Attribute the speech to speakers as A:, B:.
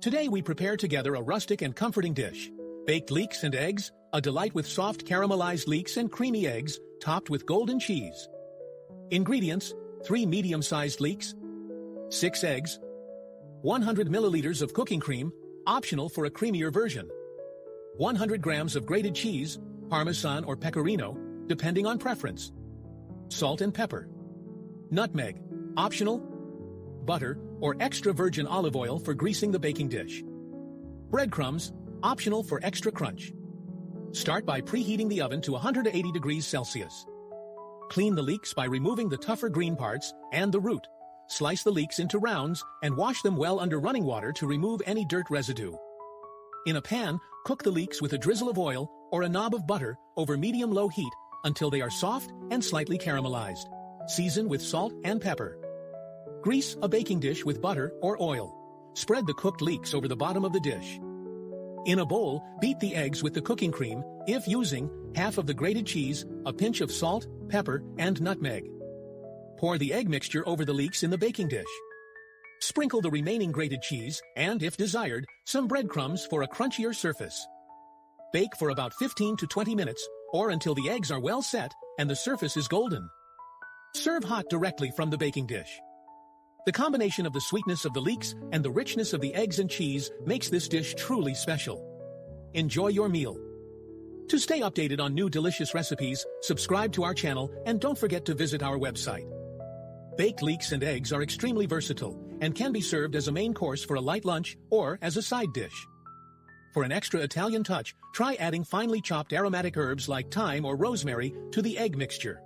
A: Today we prepare together a rustic and comforting dish. Baked leeks and eggs, a delight with soft caramelized leeks and creamy eggs, topped with golden cheese. Ingredients: 3 medium-sized leeks, 6 eggs, 100 milliliters of cooking cream, optional for a creamier version, 100 grams of grated cheese, Parmesan or Pecorino, depending on preference, salt and pepper, nutmeg, optional, butter or extra virgin olive oil for greasing the baking dish, breadcrumbs, optional for extra crunch. Start by preheating the oven to 180 degrees Celsius. Clean the leeks by removing the tougher green parts and the root. Slice the leeks into rounds and wash them well under running water to remove any dirt residue. In a pan, cook the leeks with a drizzle of oil or a knob of butter over medium-low heat until they are soft and slightly caramelized. Season with salt and pepper. Grease a baking dish with butter or oil. Spread the cooked leeks over the bottom of the dish. In a bowl, beat the eggs with the cooking cream, if using, half of the grated cheese, a pinch of salt, pepper, and nutmeg. Pour the egg mixture over the leeks in the baking dish. Sprinkle the remaining grated cheese and, if desired, some breadcrumbs for a crunchier surface. Bake for about 15 to 20 minutes, or until the eggs are well set and the surface is golden. Serve hot directly from the baking dish. The combination of the sweetness of the leeks and the richness of the eggs and cheese makes this dish truly special. Enjoy your meal. To stay updated on new delicious recipes, subscribe to our channel and don't forget to visit our website. Baked leeks and eggs are extremely versatile and can be served as a main course for a light lunch or as a side dish. For an extra Italian touch, try adding finely chopped aromatic herbs like thyme or rosemary to the egg mixture.